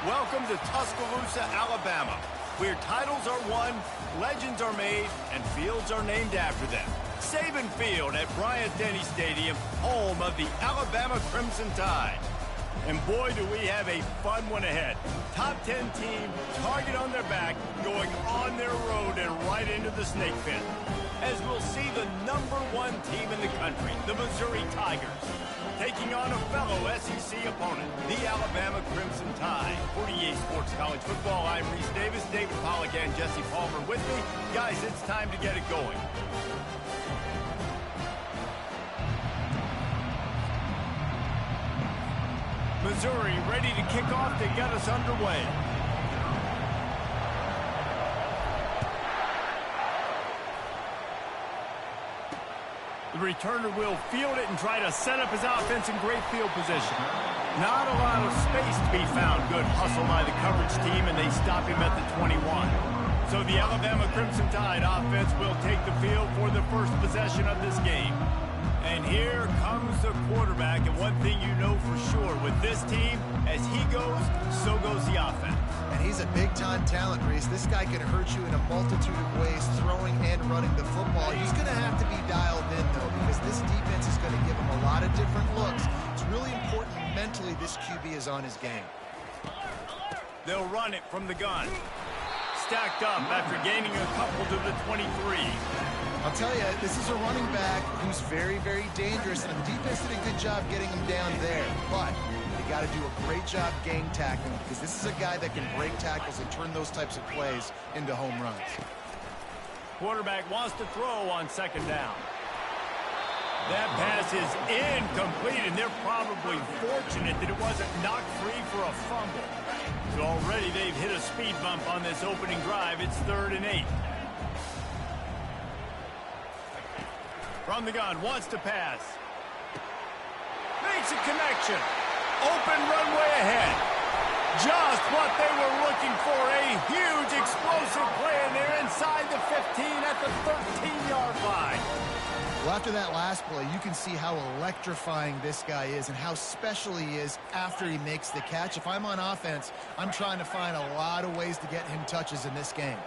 Welcome to Tuscaloosa, Alabama, where titles are won, legends are made, and fields are named after them. Saban Field at Bryant-Denny Stadium, home of the Alabama Crimson Tide. And boy, do we have a fun one ahead. Top 10 team, target on their back, going on their road and right into the snake pit. As we'll see the #1 team in the country, the Missouri Tigers, taking on a fellow SEC opponent, the Alabama Crimson Tide. For EA Sports College Football, I'm Reese Davis, David Pollack, and Jesse Palmer with me. Guys, it's time to get it going. Missouri ready to kick off to get us underway. The returner will field it and try to set up his offense in great field position. Not a lot of space to be found. Good hustle by the coverage team, and they stop him at the 21. So the Alabama Crimson Tide offense will take the field for the first possession of this game. And here comes the quarterback, and one thing you know for sure with this team, as he goes, so goes the offense. And he's a big-time talent, Reese. This guy can hurt you in a multitude of ways, throwing and running the football. He's going to have to be dialed in, though, because this defense is going to give him a lot of different looks. It's really important mentally this QB is on his game. They'll run it from the gun. Stacked up after gaining a couple to the 23. I'll tell you, this is a running back who's very, very dangerous, and the defense did a good job getting him down there. But you got to do a great job gang tackling, because this is a guy that can break tackles and turn those types of plays into home runs. Quarterback wants to throw on second down. That pass is incomplete, and they're probably fortunate that it wasn't knocked free for a fumble. So already they've hit a speed bump on this opening drive. It's 3rd and 8. From the gun, wants to pass. Makes a connection. Open runway ahead. Just what they were looking for. A huge explosive play, and they're inside the 15 at the 13-yard line. Well, after that last play, you can see how electrifying this guy is and how special he is after he makes the catch. If I'm on offense, I'm trying to find a lot of ways to get him touches in this game.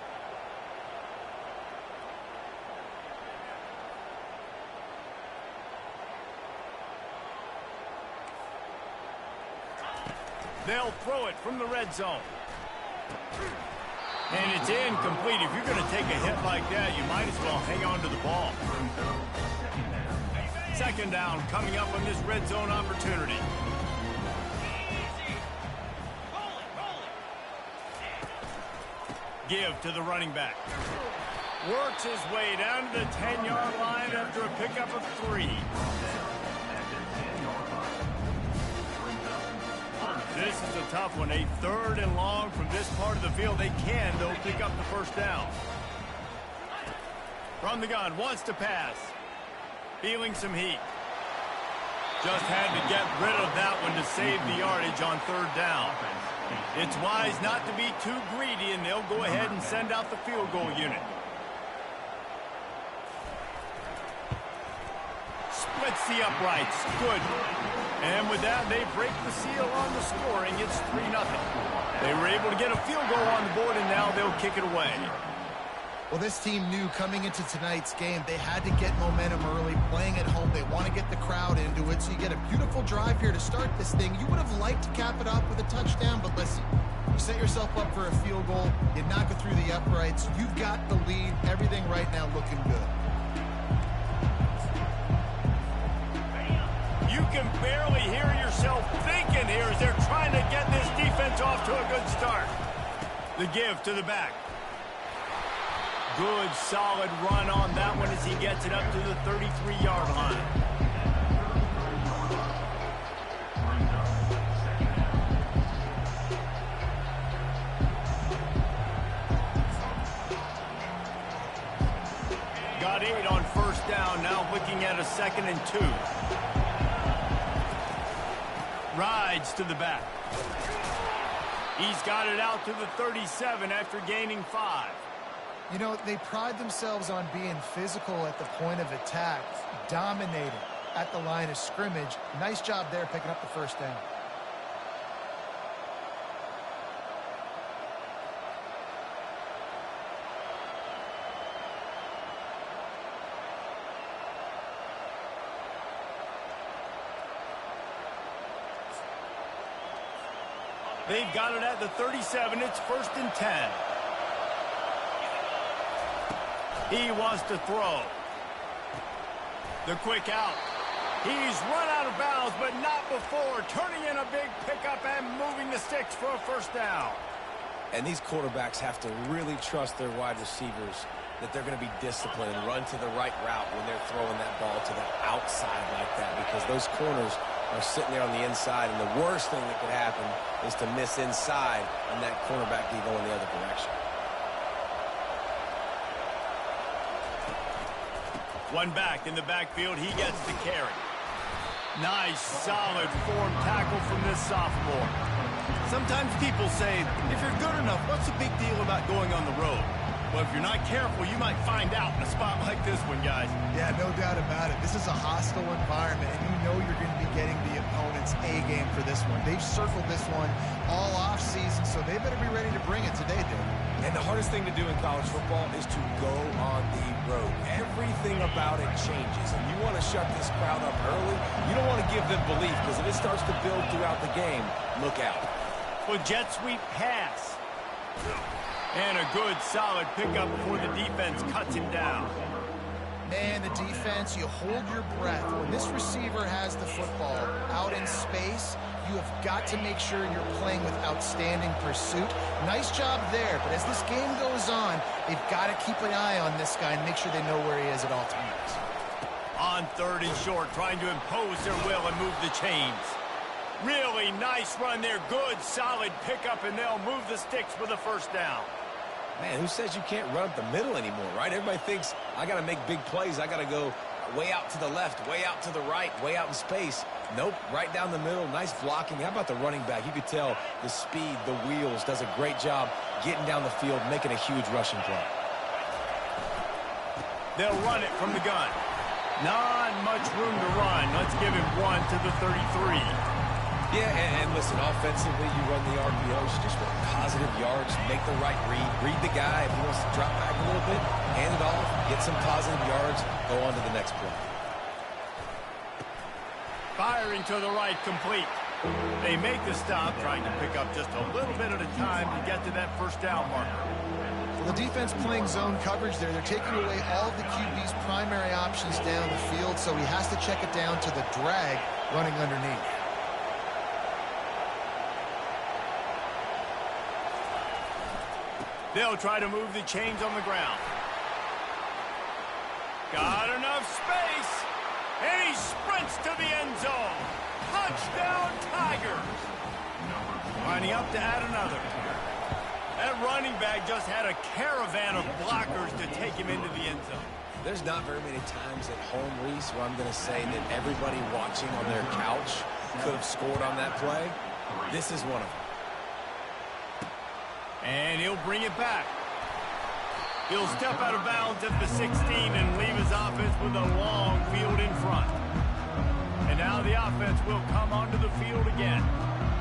They'll throw it from the red zone. And it's incomplete. If you're going to take a hit like that, you might as well hang on to the ball. Second down coming up on this red zone opportunity. Give to the running back. Works his way down to the 10-yard line after a pickup of 3. This is a tough one. A 3rd and long from this part of the field. They can, though, pick up the first down. From the gun, wants to pass. Feeling some heat. Just had to get rid of that one to save the yardage on 3rd down. It's wise not to be too greedy, and they'll go ahead and send out the field goal unit. Splits the uprights. Good. And with that, they break the seal on the scoring. It's 3-0. They were able to get a field goal on the board, and now they'll kick it away. Well, this team knew coming into tonight's game they had to get momentum early, playing at home. They want to get the crowd into it, so you get a beautiful drive here to start this thing. You would have liked to cap it off with a touchdown, but listen, you set yourself up for a field goal, you knock it through the uprights, you've got the lead, everything right now looking good. You can barely hear yourself thinking here as they're trying to get this defense off to a good start. The give to the back. Good, solid run on that one as he gets it up to the 33-yard line. Got 8 on first down, now looking at a 2nd and 2. Rides to the back. He's got it out to the 37 after gaining 5. You know, they pride themselves on being physical at the point of attack, dominating at the line of scrimmage. Nice job there picking up the first down. They've got it at the 37. It's 1st and 10. He wants to throw. The quick out. He's run out of bounds, but not before turning in a big pickup and moving the sticks for a 1st down. And these quarterbacks have to really trust their wide receivers that they're going to be disciplined and run to the right route when they're throwing that ball to the outside like that, because those corners are sitting there on the inside, and the worst thing that could happen is to miss inside and that cornerback be going the other direction. One back in the backfield. He gets the carry. Nice, solid form tackle from this sophomore. Sometimes people say, if you're good enough, what's the big deal about going on the road? Well, if you're not careful, you might find out in a spot like this one, guys. Yeah, no doubt about it. This is a hostile environment, and you know you're going to be getting the opponent's A game for this one. They've circled this one all offseason, so they better be ready to bring it today, Dave. And the hardest thing to do in college football is to go on the road. Everything about it changes, and you want to shut this crowd up early. You don't want to give them belief, because if it starts to build throughout the game, look out. With jet sweep pass. And a good, solid pickup before the defense cuts him down. Man, the defense, you hold your breath. When this receiver has the football out in space, you have got to make sure you're playing with outstanding pursuit. Nice job there, but as this game goes on, they've got to keep an eye on this guy and make sure they know where he is at all times. On 3rd and short, trying to impose their will and move the chains. Really nice run there. Good, solid pickup, and they'll move the sticks for the 1st down. Man, who says you can't run up the middle anymore, right? Everybody thinks, I got to make big plays. I got to go way out to the left, way out to the right, way out in space. Nope, right down the middle. Nice blocking. How about the running back? You could tell the speed, the wheels, does a great job getting down the field, making a huge rushing play. They'll run it from the gun. Not much room to run. Let's give him one to the 33. Yeah, and listen, offensively, you run the RPOs, you just want positive yards, make the right read the guy. If he wants to drop back a little bit, hand it off, get some positive yards, go on to the next play. Firing to the right, complete. They make the stop, trying to pick up just a little bit at a time to get to that 1st down marker. Well, the defense playing zone coverage there. They're taking away all of the QB's primary options down the field, so he has to check it down to the drag running underneath. They'll try to move the chains on the ground. Got enough space. And he sprints to the end zone. Touchdown, Tigers. Lining up to add another. That running back just had a caravan of blockers to take him into the end zone. There's not very many times at home, Reese, where I'm going to say that everybody watching on their couch could have scored on that play. This is one of them. And he'll bring it back. He'll step out of bounds at the 16 and leave his offense with a long field in front. And now the offense will come onto the field again.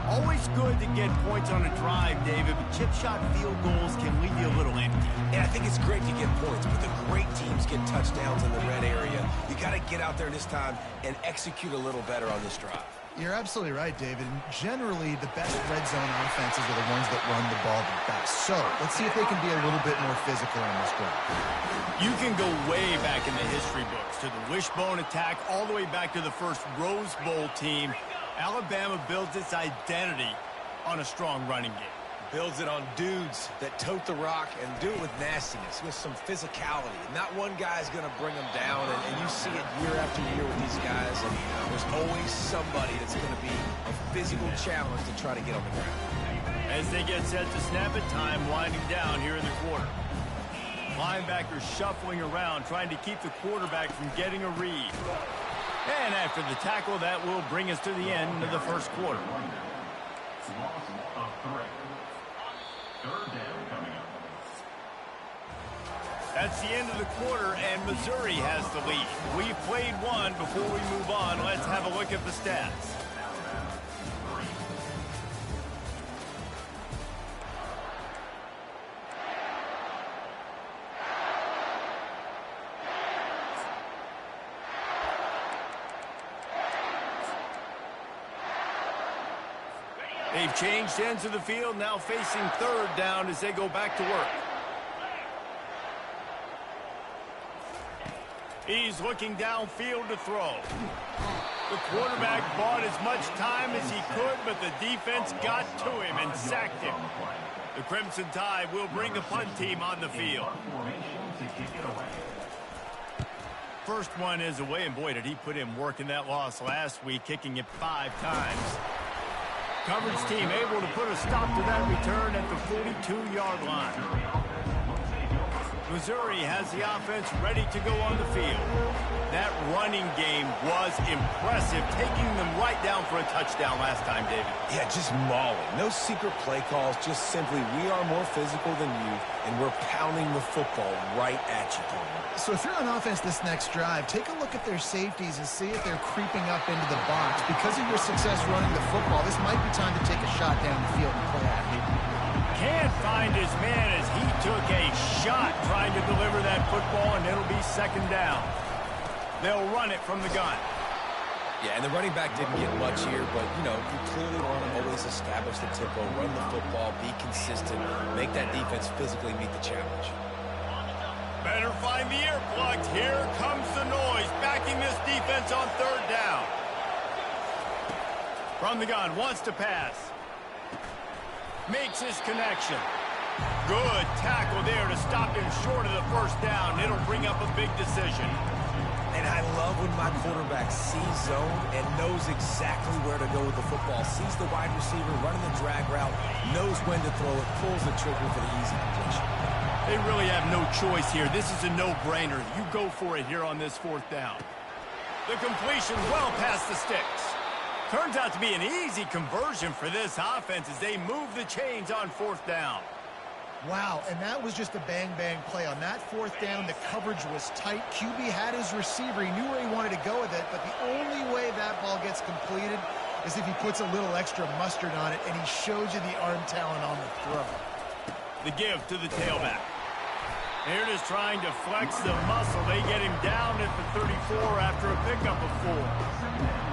Always good to get points on a drive, David, but chip shot field goals can leave you a little empty. And I think it's great to get points, but the great teams get touchdowns in the red area. You got to get out there this time and execute a little better on this drive. You're absolutely right, David. Generally, the best red zone offenses are the ones that run the ball the best. So, let's see if they can be a little bit more physical on this drive. You can go way back in the history books to the wishbone attack, all the way back to the first Rose Bowl team. Alabama builds its identity on a strong running game. Builds it on dudes that tote the rock and do it with nastiness, with some physicality. Not one guy's going to bring them down, and you see it year after year with these guys, and there's always somebody that's going to be a physical challenge to try to get on the ground. As they get set to snap it, time winding down here in the quarter. Linebackers shuffling around, trying to keep the quarterback from getting a read. And after the tackle, that will bring us to the end of the first quarter. That's the end of the quarter, and Missouri has the lead. We've played one. Before we move on, let's have a look at the stats. They They've changed ends of the field, now facing third down as they go back to work. He's looking downfield to throw. The quarterback bought as much time as he could, but the defense got to him and sacked him. The Crimson Tide will bring the punt team on the field. First one is away, and boy, did he put in work in that loss last week, kicking it 5 times. Coverage team able to put a stop to that return at the 42-yard line. Missouri has the offense ready to go on the field. That running game was impressive, taking them right down for a touchdown last time, David. Yeah, just mauling. No secret play calls, just simply we are more physical than you, and we're pounding the football right at you, Palmer. So if you're on offense this next drive, take a look at their safeties and see if they're creeping up into the box. Because of your success running the football, this might be time to take a shot down the field and play action. Can't find his man as he took a shot trying to deliver that football, and it'll be second down. They'll run it from the gun. Yeah, and the running back didn't get much here, but, you know, you clearly want to always establish the tempo, run the football, be consistent, make that defense physically meet the challenge. Better find the earplugs. Here comes the noise, backing this defense on third down. From the gun, wants to pass. Makes his connection. Good tackle there to stop him short of the first down. It'll bring up a big decision. And I love when my quarterback sees zone and knows exactly where to go with the football. Sees the wide receiver running the drag route, knows when to throw it, pulls the trigger for the easy completion. They really have no choice here. This is a no-brainer. You go for it here on this fourth down. The completion well past the sticks. Turns out to be an easy conversion for this offense as they move the chains on fourth down. Wow, and that was just a bang-bang play. On that fourth down, the coverage was tight. QB had his receiver. He knew where he wanted to go with it, but the only way that ball gets completed is if he puts a little extra mustard on it, and he shows you the arm talent on the throw. The give to the tailback. They're just trying to flex the muscle. They get him down at the 34 after a pickup of 4.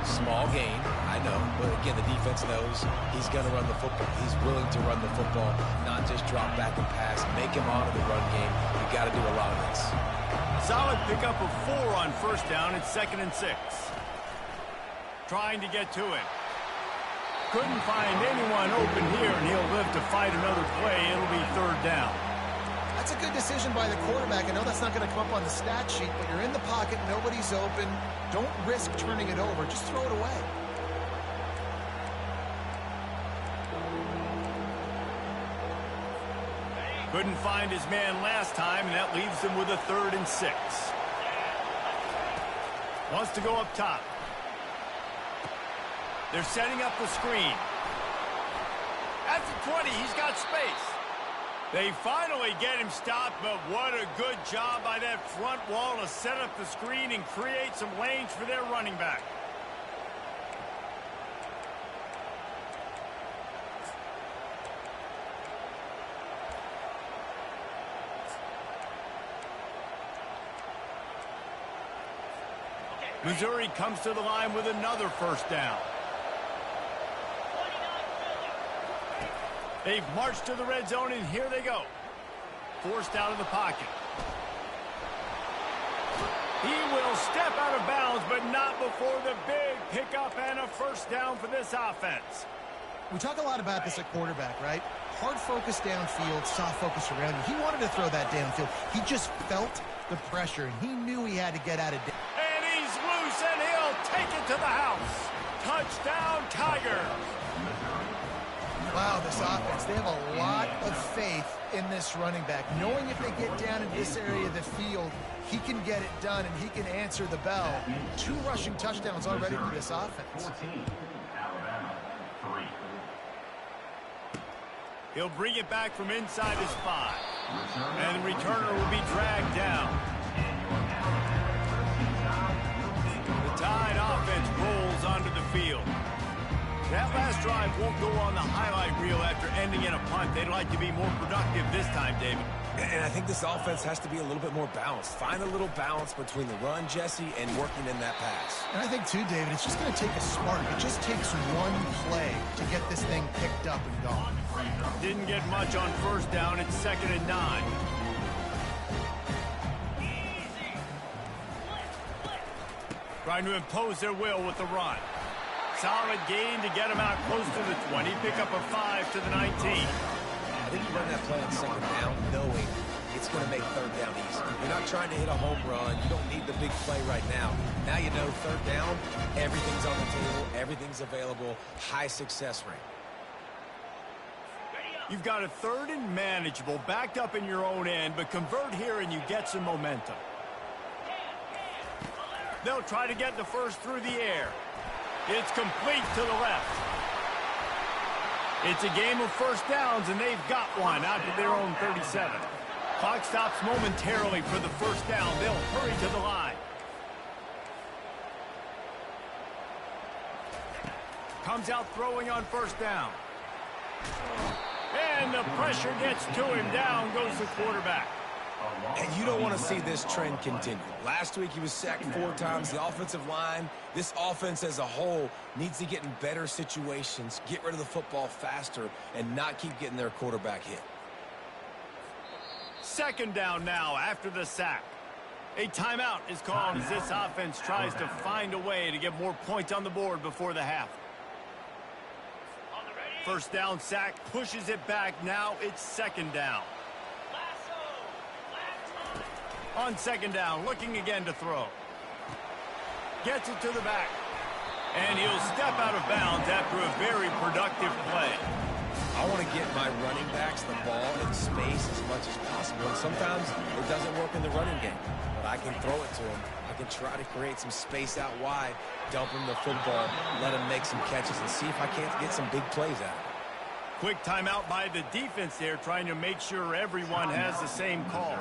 Small gain, I know, but again, the defense knows he's going to run the football. He's willing to run the football, not just drop back and pass, make him honor the run game. You got to do a lot of this. Solid pickup of 4 on first down. It's 2nd and 6. Trying to get to it. Couldn't find anyone open here, and he'll live to fight another play. It'll be third down. That's a good decision by the quarterback. I know that's not going to come up on the stat sheet, but you're in the pocket, nobody's open. Don't risk turning it over. Just throw it away. Couldn't find his man last time, and that leaves him with a 3rd and 6. Wants to go up top. They're setting up the screen. At the 20, he's got space. They finally get him stopped, but what a good job by that front wall to set up the screen and create some lanes for their running back. Missouri comes to the line with another first down. They've marched to the red zone, and here they go. Forced out of the pocket. He will step out of bounds, but not before the big pickup and a first down for this offense. We talk a lot about this at quarterback, right? Hard focus downfield, soft focus around you. He wanted to throw that downfield. He just felt the pressure, and he knew he had to get out of distance. And he's loose, and he'll take it to the house. Touchdown, Tigers. Wow, this offense, they have a lot of faith in this running back. Knowing if they get down in this area of the field, he can get it done and he can answer the bell. 2 rushing touchdowns already for this offense. He'll bring it back from inside his 5. And the returner will be dragged down. The Tide offense rolls onto the field. That last drive won't go on the highlight reel after ending in a punt. They'd like to be more productive this time, David. And I think this offense has to be a little bit more balanced. Find a little balance between the run, Jesse, and working in that pass. And I think, too, David, it's just going to take a spark. It just takes one play to get this thing picked up and gone. Didn't get much on first down. It's 2nd and 9. Trying to impose their will with the run. Solid gain to get them out close to the 20. Pick up a 5 to the 19. I think you run that play on 2nd down knowing it's going to make 3rd down easy. You're not trying to hit a home run. You don't need the big play right now. Now you know 3rd down, everything's on the table, everything's available, high success rate. You've got a 3rd and manageable, backed up in your own end, but convert here and you get some momentum. They'll try to get the first through the air. It's complete to the left. It's a game of first downs, and they've got one out to their own 37. Clock stops momentarily for the first down. They'll hurry to the line. Comes out throwing on first down. And the pressure gets to him. Down goes the quarterback. And you don't want to see this trend continue. Last week he was sacked 4 times. The offensive line, this offense as a whole, needs to get in better situations, get rid of the football faster, and not keep getting their quarterback hit. 2nd down now after the sack. A timeout is called as this offense tries to find a way to get more points on the board before the half. First down sack pushes it back. Now it's 2nd down. On 2nd down, looking again to throw. Gets it to the back. And he'll step out of bounds after a very productive play. I want to get my running backs the ball in space as much as possible. And sometimes it doesn't work in the running game. But I can throw it to him. I can try to create some space out wide, dump him the football, let him make some catches, and see if I can't get some big plays out of it. Quick timeout by the defense there, trying to make sure everyone has the same call.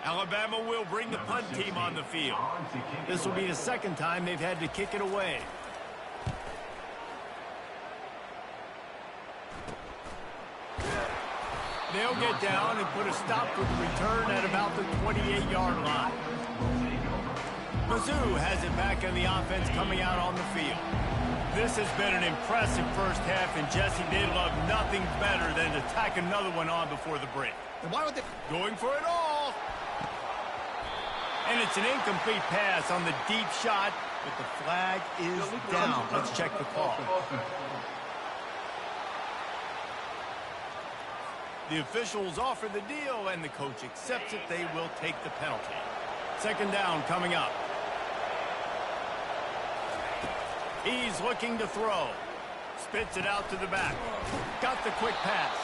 Alabama will bring the punt team on the field. This will be the 2nd time they've had to kick it away. They'll get down and put a stop to the return at about the 28-yard line. Mizzou has it back in the offense coming out on the field. This has been an impressive first half, and Jesse, they'd love nothing better than to tack another one on before the break. And why would they... Going for it all. And it's an incomplete pass on the deep shot, but the flag is down. Let's check the call. The officials offer the deal, and the coach accepts it. They will take the penalty. 2nd down coming up. He's looking to throw. Spits it out to the back. Got the quick pass.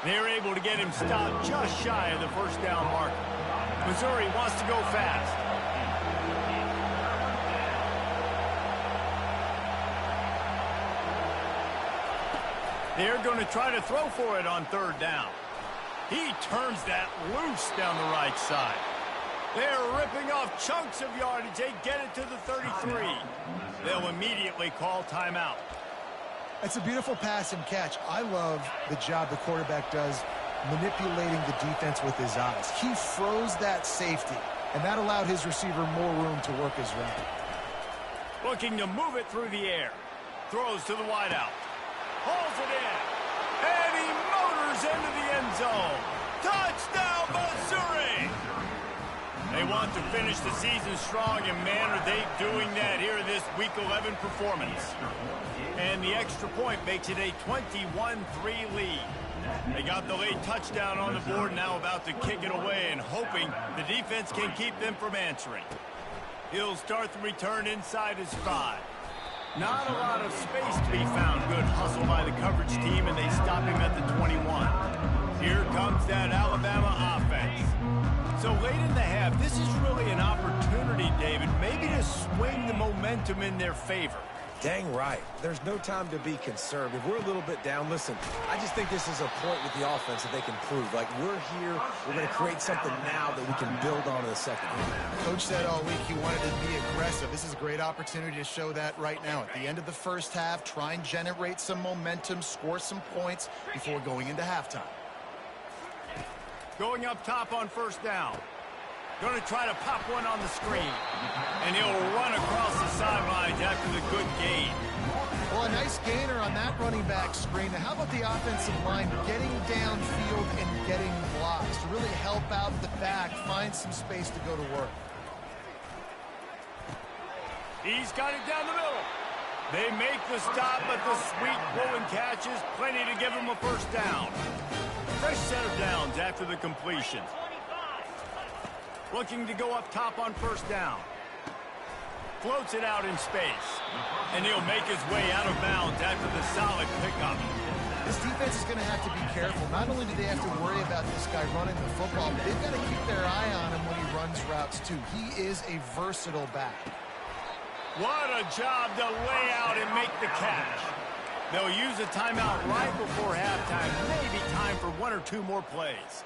They're able to get him stopped just shy of the first down marker. Missouri wants to go fast. They're going to try to throw for it on 3rd down. He turns that loose down the right side. They're ripping off chunks of yardage. They get it to the 33. They'll immediately call timeout. It's a beautiful pass and catch. I love the job the quarterback does manipulating the defense with his eyes. He froze that safety, and that allowed his receiver more room to work his route. Looking to move it through the air. Throws to the wideout. Pulls it in. And he motors into the end zone. Touchdown, Missouri! They want to finish the season strong, and man, are they doing that here in this Week 11 performance. And the extra point makes it a 21-3 lead. They got the late touchdown on the board, now about to kick it away and hoping the defense can keep them from answering. He'll start the return inside his 5. Not a lot of space to be found. Good hustle by the coverage team, and they stop him at the 21. Here comes that Alabama offense. So late in the half, this is really an opportunity, David, maybe to swing the momentum in their favor. Dang right. There's no time to be concerned. If we're a little bit down, listen, I just think this is a point with the offense that they can prove. Like, we're here, we're going to create something now that we can build on in the second half. Coach said all week he wanted to be aggressive. This is a great opportunity to show that right now. At the end of the first half, try and generate some momentum, score some points before going into halftime. Going up top on first down. Going to try to pop one on the screen. And he'll run across the sidelines after the good gain. Well, a nice gainer on that running back screen. Now, how about the offensive line getting downfield and getting blocks to really help out the back, find some space to go to work? He's got it down the middle. They make the stop, but the sweet rolling catch is plenty to give him a first down. Fresh set of downs after the completion. Looking to go up top on first down. Floats it out in space. And he'll make his way out of bounds after the solid pickup. This defense is going to have to be careful. Not only do they have to worry about this guy running the football, but they've got to keep their eye on him when he runs routes too. He is a versatile back. What a job to lay out and make the catch. They'll use a timeout right before halftime. Maybe time for one or two more plays.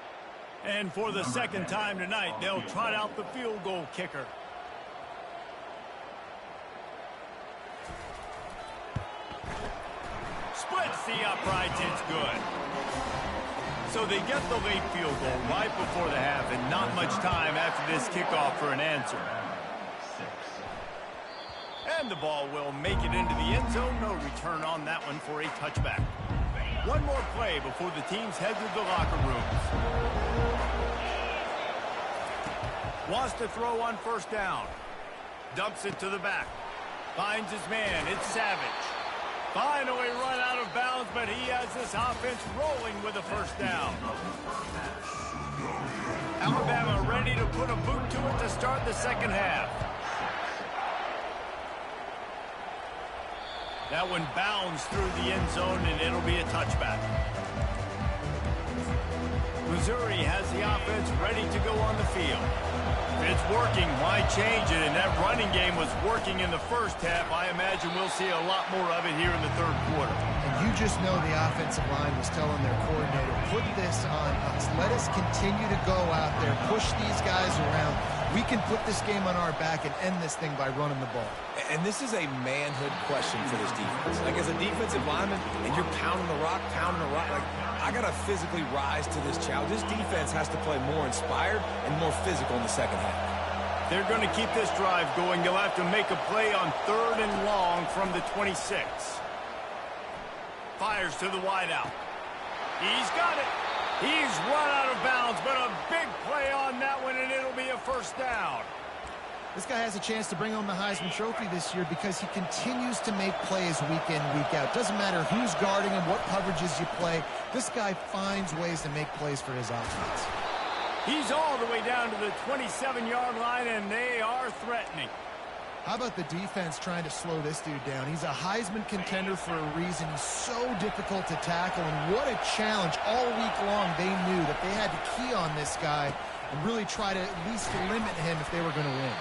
And for the second time tonight, they'll trot out the field goal kicker. Splits the uprights, it's good. So they get the late field goal right before the half, and not much time after this kickoff for an answer. And the ball will make it into the end zone. No return on that one for a touchback. One more play before the teams head to the locker rooms. Wants to throw on first down. Dumps it to the back. Finds his man. It's Savage. Finally run out of bounds, but he has this offense rolling with a first down. Alabama ready to put a boot to it to start the second half. That one bounds through the end zone, and it'll be a touchback. Missouri has the offense ready to go on the field. If it's working, why change it? And that running game was working in the first half. I imagine we'll see a lot more of it here in the third quarter. And you just know the offensive line was telling their coordinator, put this on us. Let us continue to go out there, push these guys around. We can put this game on our back and end this thing by running the ball. And this is a manhood question for this defense. Like, as a defensive lineman, and you're pounding the rock, like, I got to physically rise to this challenge. This defense has to play more inspired and more physical in the second half. They're going to keep this drive going. They'll have to make a play on 3rd and long from the 26. Fires to the wideout. He's got it. He's run out of bounds, but a big play on that one, and it'll be a first down. This guy has a chance to bring home the Heisman Trophy this year because he continues to make plays week in, week out. Doesn't matter who's guarding him, what coverages you play. This guy finds ways to make plays for his offense. He's all the way down to the 27-yard line, and they are threatening. How about the defense trying to slow this dude down? He's a Heisman contender for a reason. He's so difficult to tackle, and what a challenge. All week long, they knew that they had to key on this guy and really try to at least limit him if they were going to win.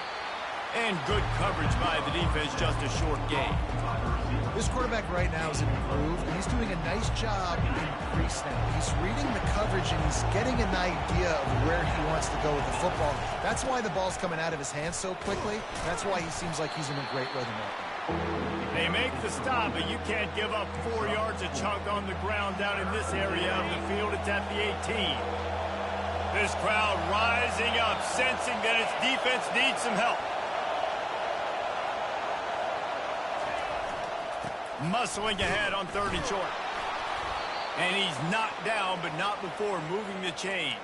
And good coverage by the defense, just a short gain. This quarterback right now is in a groove, and he's doing a nice job in pre-snap. He's reading the coverage, and he's getting an idea of where he wants to go with the football. That's why the ball's coming out of his hands so quickly. That's why he seems like he's in a great rhythm right now. They make the stop, but you can't give up 4 yards a chunk on the ground down in this area of the field. It's at the 18. This crowd rising up, sensing that its defense needs some help. Muscling ahead on 3rd and short. And he's knocked down, but not before moving the chains.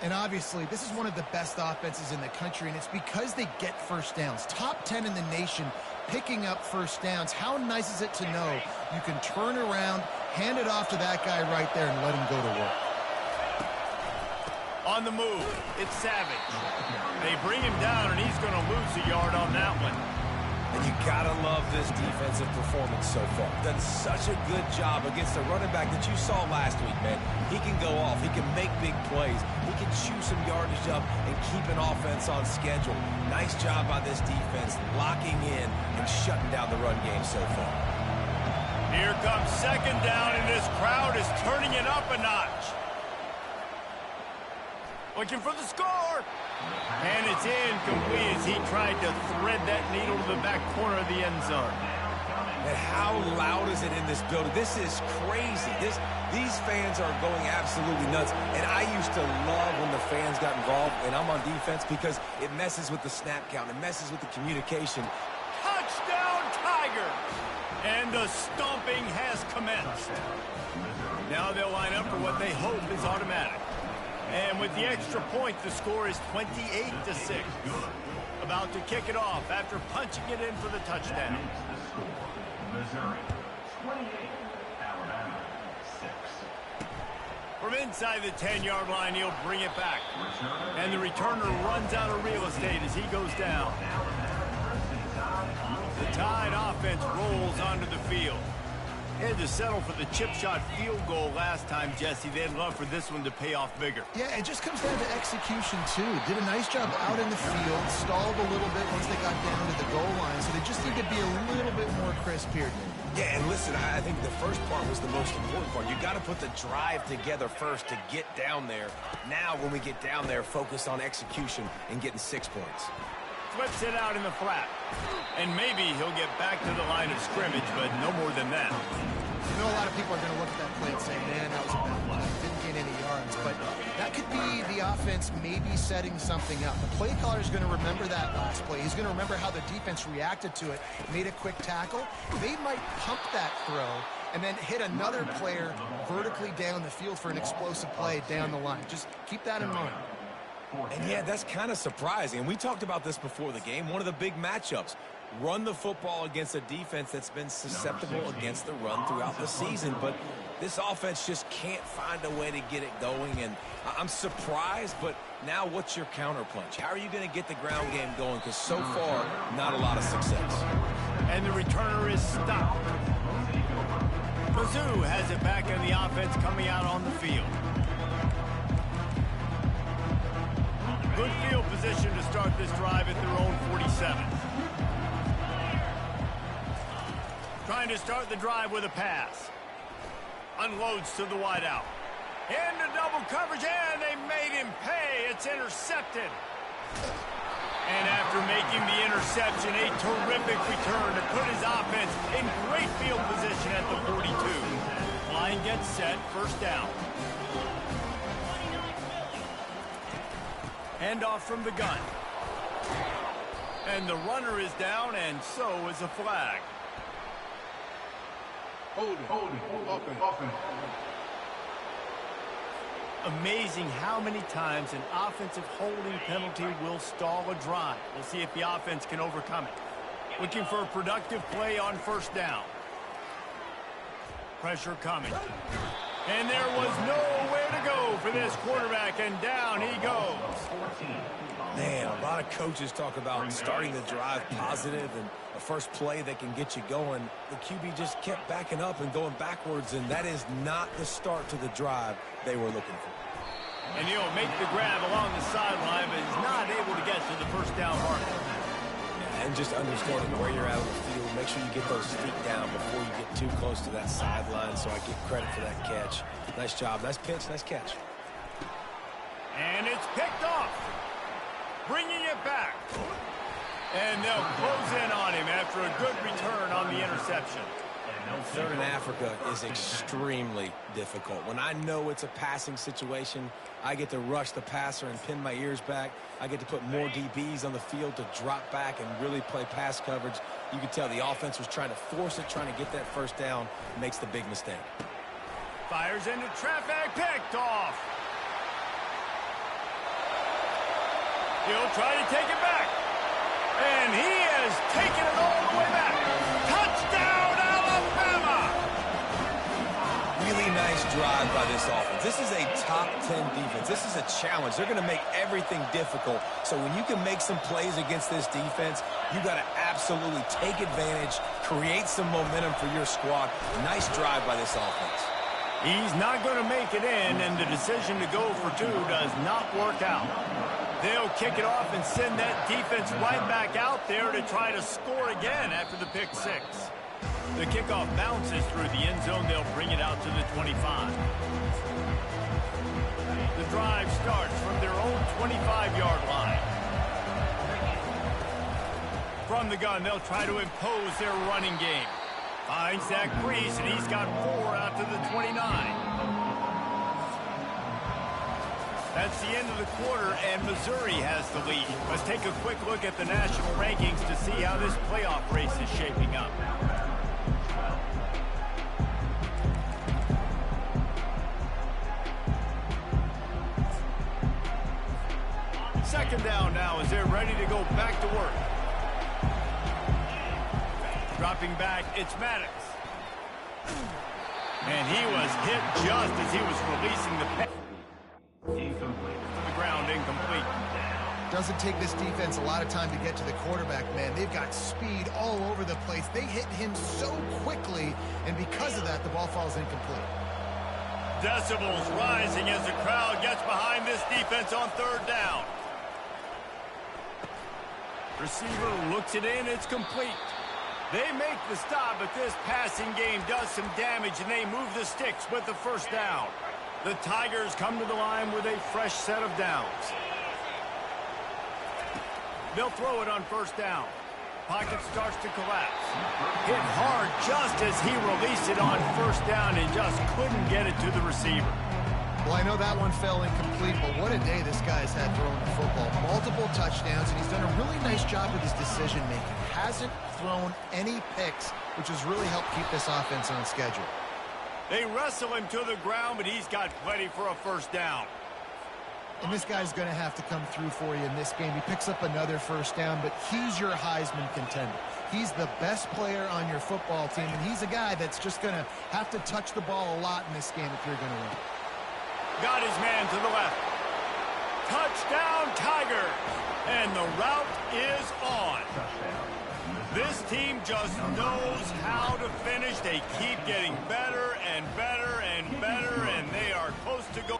And obviously, this is one of the best offenses in the country, and it's because they get first downs. Top 10 in the nation picking up first downs. How nice is it to know you can turn around, hand it off to that guy right there, and let him go to work. On the move, it's Savage. They bring him down, and he's going to lose a yard on that one. And you gotta love this defensive performance so far. Done such a good job against a running back that you saw last week, man. He can go off. He can make big plays. He can chew some yardage up and keep an offense on schedule. Nice job by this defense locking in and shutting down the run game so far. Here comes 2nd down, and this crowd is turning it up a notch. Looking for the score. And it's incomplete as he tried to thread that needle to the back corner of the end zone. And how loud is it in this building? This is crazy. These fans are going absolutely nuts. And I used to love when the fans got involved, and I'm on defense, because it messes with the snap count. It messes with the communication. Touchdown, Tigers! And the stomping has commenced. Now they'll line up for what they hope is automatic. And with the extra point, the score is 28-6. About to kick it off after punching it in for the touchdown. Missouri, 28, Alabama, 6. From inside the 10-yard line, he'll bring it back. And the returner runs out of real estate as he goes down. The Tide offense rolls onto the field. They had to settle for the chip shot field goal last time, Jesse. They'd love for this one to pay off bigger. Yeah, it just comes down to execution, too. Did a nice job out in the field, stalled a little bit once they got down to the goal line, so they just need to be a little bit more crisp here. Yeah, and listen, I think the first part was the most important part. You got to put the drive together first to get down there. Now, when we get down there, focus on execution and getting 6 points. Flips it out in the flat. And maybe he'll get back to the line of scrimmage, but no more than that. I know a lot of people are going to look at that play and say, man, that was a bad play. Didn't gain any yards. But that could be the offense maybe setting something up. The play caller is going to remember that last play. He's going to remember how the defense reacted to it, made a quick tackle. They might pump that throw and then hit another player vertically down the field for an explosive play down the line. Just keep that in mind. And yeah, that's kind of surprising. And we talked about this before the game. One of the big matchups. Run the football against a defense that's been susceptible against the run throughout the season. But this offense just can't find a way to get it going. And I'm surprised, but now what's your counterpunch? How are you going to get the ground game going? Because so far, not a lot of success. And the returner is stopped. Mizzou has it back in the offense coming out on the field. Good field position to start this drive at their own 47. Trying to start the drive with a pass. Unloads to the wideout. Into double coverage, and they made him pay. It's intercepted. And after making the interception, a terrific return to put his offense in great field position at the 42. Line gets set, first down. Handoff from the gun. And the runner is down, and so is a flag. Holding, offense. Amazing how many times an offensive holding penalty will stall a drive. We'll see if the offense can overcome it. Looking for a productive play on first down. Pressure coming. And there was nowhere to go for this quarterback, and down he goes. Man, a lot of coaches talk about starting the drive positive and a first play that can get you going. The QB just kept backing up and going backwards, and that is not the start to the drive they were looking for. And he'll make the grab along the sideline, but he's not able to get to the first down marker. And just understanding where you're at on the field, make sure you get those feet down before you get too close to that sideline, so I get credit for that catch. Nice job, nice pitch, nice catch. And it's picked off. Bringing it back. And they'll close in on him after a good return on the interception. Third in Africa is extremely difficult. When I know it's a passing situation, I get to rush the passer and pin my ears back. I get to put more DBs on the field to drop back and really play pass coverage. You can tell the offense was trying to force it, trying to get that first down, makes the big mistake. Fires into traffic, picked off. He'll try to take it back. And he has taken it all the way back. Touchdown, Alabama! Really nice drive by this offense. This is a top 10 defense. This is a challenge. They're going to make everything difficult. So when you can make some plays against this defense, you got to absolutely take advantage, create some momentum for your squad. Nice drive by this offense. He's not going to make it in, and the decision to go for two does not work out. They'll kick it off and send that defense right back out there to try to score again after the pick six. The kickoff bounces through the end zone. They'll bring it out to the 25. The drive starts from their own 25-yard line. From the gun, they'll try to impose their running game. Finds that crease, and he's got 4 out to the 29. That's the end of the quarter, and Missouri has the lead. Let's take a quick look at the national rankings to see how this playoff race is shaping up. Second down now as they're ready to go back to work. Dropping back, it's Maddox. And he was hit just as he was releasing the pass. Incomplete. To the ground, incomplete. Doesn't take this defense a lot of time to get to the quarterback, man. They've got speed all over the place. They hit him so quickly, and because of that, the ball falls incomplete. Decibels rising as the crowd gets behind this defense on third down. Receiver looks it in, it's complete. They make the stop, but this passing game does some damage, and they move the sticks with the first down. The Tigers come to the line with a fresh set of downs. They'll throw it on first down. Pocket starts to collapse. Hit hard just as he released it on first down and just couldn't get it to the receiver. Well, I know that one fell incomplete, but what a day this guy's had throwing the football. Multiple touchdowns, and he's done a really nice job with his decision-making. Hasn't thrown any picks, which has really helped keep this offense on schedule. They wrestle him to the ground, but he's got plenty for a first down. And this guy's going to have to come through for you in this game. He picks up another first down, but he's your Heisman contender. He's the best player on your football team, and he's a guy that's just going to have to touch the ball a lot in this game if you're going to win. Got his man to the left. Touchdown, Tiger. And the route is on. This team just knows how to finish. They keep getting better and better and better, and they are close to go.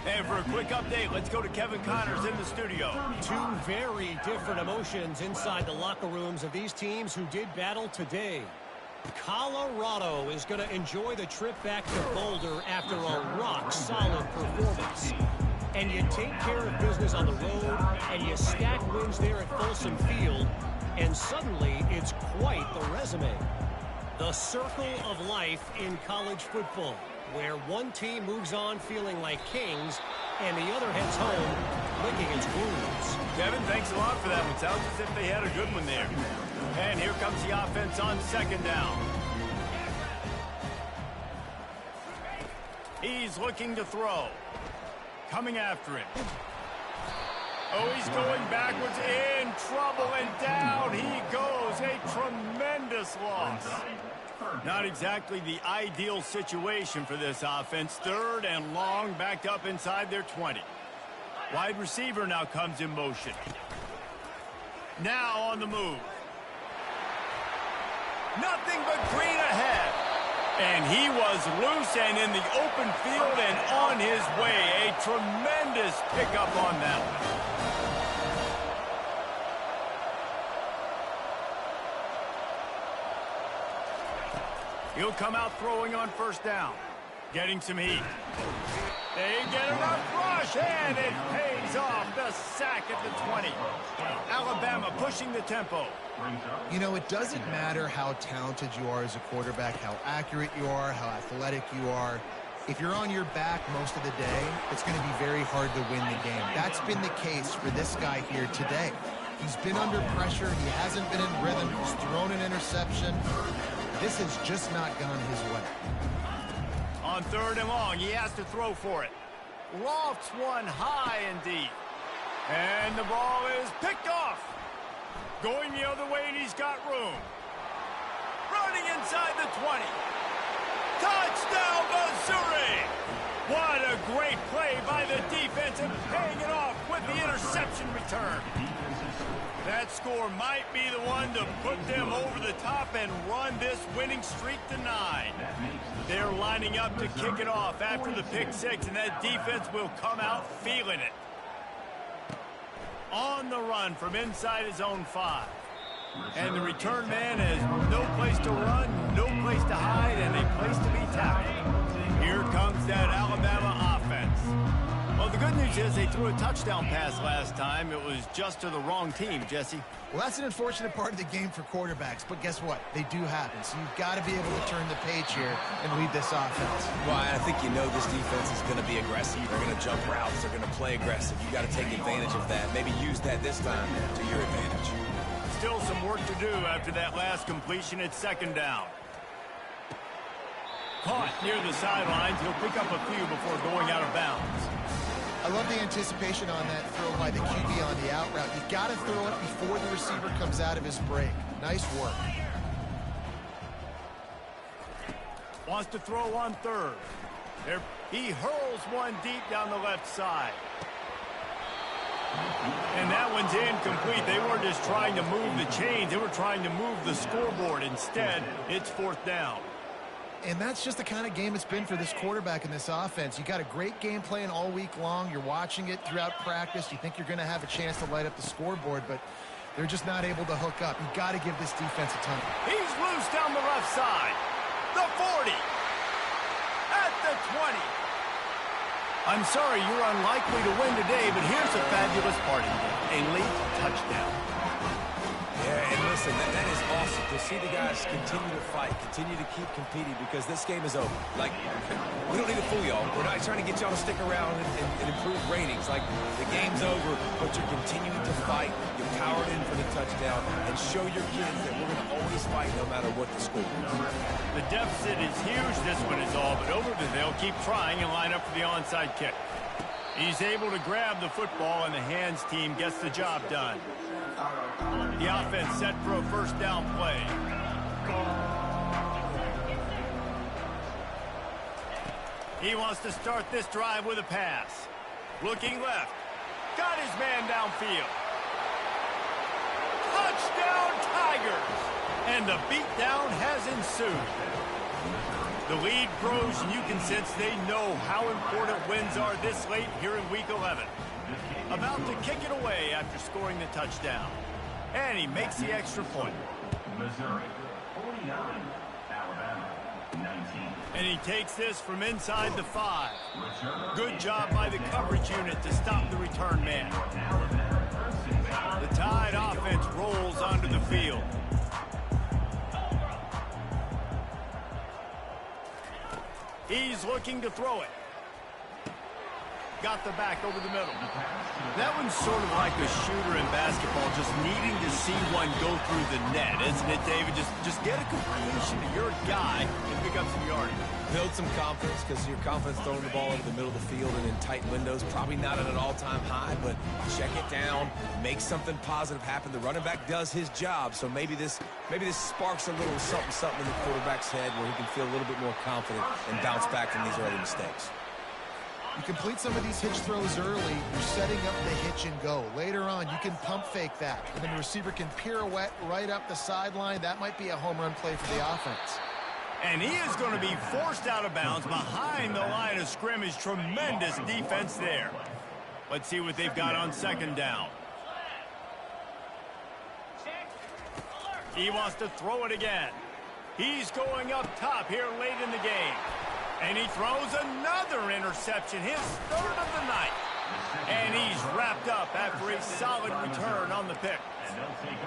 And for a quick update, let's go to Kevin Connors in the studio. Two very different emotions inside the locker rooms of these teams who did battle today. Colorado is going to enjoy the trip back to Boulder after a rock-solid performance. And you take care of business on the road, and you stack wins there at Folsom Field, and suddenly it's quite the resume. The circle of life in college football, where one team moves on feeling like kings and the other heads home licking its wounds. Kevin, thanks a lot for that one. Sounds as if they had a good one there. And here comes the offense on second down. He's looking to throw. Coming after him. Oh, he's going backwards, in trouble, and down he goes. A tremendous loss. Not exactly the ideal situation for this offense. Third and long, backed up inside their 20. Wide receiver now comes in motion. Now on the move. Nothing but green ahead. And he was loose and in the open field and on his way. A tremendous pickup on that one. He'll come out throwing on first down. Getting some heat. They get enough rush, and it pays off. The sack at the 20. Alabama pushing the tempo. You know, it doesn't matter how talented you are as a quarterback, how accurate you are, how athletic you are. If you're on your back most of the day, it's going to be very hard to win the game. That's been the case for this guy here today. He's been under pressure. He hasn't been in rhythm. He's thrown an interception. This has just not gone his way. On third and long, he has to throw for it. Lofts one high and deep. And the ball is picked off. Going the other way, and he's got room. Running inside the 20. Touchdown, Missouri! What a great play by the defense and paying it off with the interception return. That score might be the one to put them over the top and run this winning streak to 9. They're lining up to kick it off after the pick 6, and that defense will come out feeling it. On the run from inside his own 5. And the return man has no place to run, no place to hide, and a place to be tackled. Here comes that Alabama offense. Well, the good news is they threw a touchdown pass last time. It was just to the wrong team, Jesse. Well, that's an unfortunate part of the game for quarterbacks, but guess what? They do happen, so you've got to be able to turn the page here and lead this offense. Well, I think you know this defense is going to be aggressive. They're going to jump routes. They're going to play aggressive. You got to take advantage of that. Maybe use that this time to your advantage. Still some work to do after that last completion at 2nd down. Caught near the sidelines. He'll pick up a few before going out of bounds. I love the anticipation on that throw by the QB on the out route. You've got to throw it before the receiver comes out of his break. Nice work. Wants to throw on 3rd. There, he hurls one deep down the left side. And that one's incomplete. They weren't just trying to move the chains. They were trying to move the scoreboard. Instead, it's 4th down. And that's just the kind of game it's been for this quarterback in this offense. You got a great game plan all week long. You're watching it throughout practice. You think you're going to have a chance to light up the scoreboard, but they're just not able to hook up. You got to give this defense a ton. He's loose down the left side. The 40. At the 20. I'm sorry you're unlikely to win today, but here's a fabulous party. A late touchdown. Yeah, and listen, that is awesome to see the guys continue to fight, continue to keep competing, because this game is over. Like, we don't need to fool y'all. We're not trying to get y'all to stick around and improve ratings. Like, the game's over, but you're continuing to fight. You powered in for the touchdown, and show your kids that we're going to always fight no matter what the score. The deficit is huge. This one is all but over, but they'll keep trying and line up for the onside kick. He's able to grab the football, and the hands team gets the job done. The offense set for a 1st down play. He wants to start this drive with a pass. Looking left. Got his man downfield. Touchdown Tigers! And the beatdown has ensued. The lead grows, and you can sense they know how important wins are this late here in Week 11. About to kick it away after scoring the touchdown. And he makes the extra point. Missouri, 49. Alabama, 19. And he takes this from inside the 5. Good job by the coverage unit to stop the return man. The Tide offense rolls onto the field. He's looking to throw it. Got the back over the middle. That one's sort of like a shooter in basketball, just needing to see one go through the net, isn't it, David? Just get a completion to your guy and pick up some yardage. Build some confidence, because your confidence throwing the ball into the middle of the field and in tight windows, probably not at an all-time high, but check it down, make something positive happen. The running back does his job, so maybe this sparks a little something in the quarterback's head where he can feel a little bit more confident and bounce back from these early mistakes. You complete some of these hitch throws early, you're setting up the hitch and go. Later on, you can pump fake that, and then the receiver can pirouette right up the sideline. That might be a home run play for the offense. And he is going to be forced out of bounds behind the line of scrimmage. Tremendous defense there. Let's see what they've got on 2nd down. He wants to throw it again. He's going up top here late in the game. And he throws another interception, his 3rd of the night. And he's wrapped up after a solid return on the pick.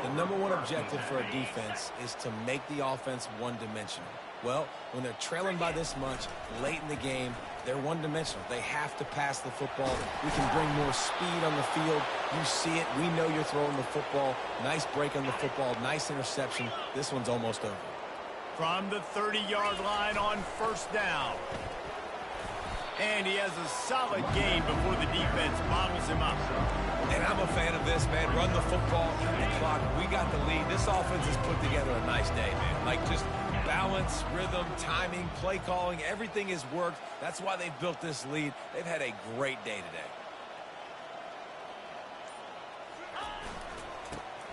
The #1 objective for a defense is to make the offense one-dimensional. Well, when they're trailing by this much late in the game, they're one-dimensional. They have to pass the football. We can bring more speed on the field. You see it. We know you're throwing the football. Nice break on the football. Nice interception. This one's almost over. From the 30-yard line on 1st down. And he has a solid gain before the defense bottles him up. And I'm a fan of this, man. Run the football, eat the clock. We got the lead. This offense has put together a nice day, man. Like, just balance, rhythm, timing, play calling, everything has worked. That's why they've built this lead. They've had a great day today.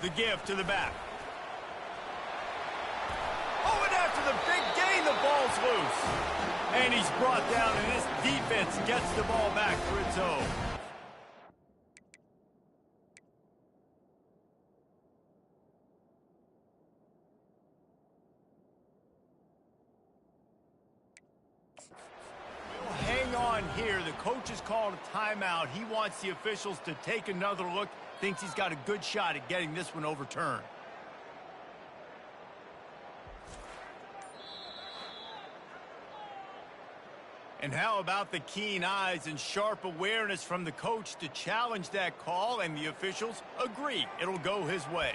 The give to the back. Oh, and after the big gain, the ball's loose. And he's brought down, and this defense gets the ball back for its own. Hang on here. The coach has called a timeout. He wants the officials to take another look. Thinks he's got a good shot at getting this one overturned. And how about the keen eyes and sharp awareness from the coach to challenge that call, and the officials agree it'll go his way.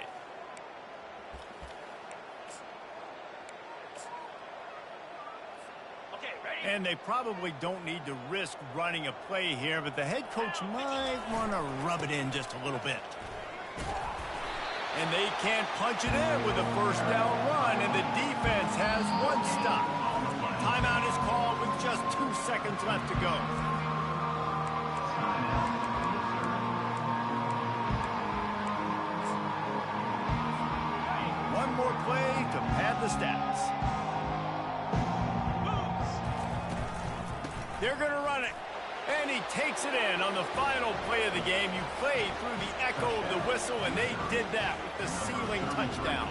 And they probably don't need to risk running a play here, but the head coach might want to rub it in just a little bit. And they can't punch it in with a first down run, and the defense has one stop. Timeout is called with just 2 seconds left to go. One more play to pad the stats. They're going to run it. And he takes it in on the final play of the game. You played through the echo of the whistle, and they did that with the ceiling touchdown.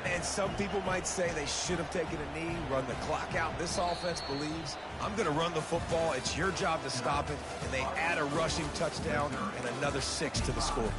And some people might say they should have taken a knee, run the clock out. This offense believes, I'm going to run the football. It's your job to stop it. And they add a rushing touchdown and another 6 to the scoreboard.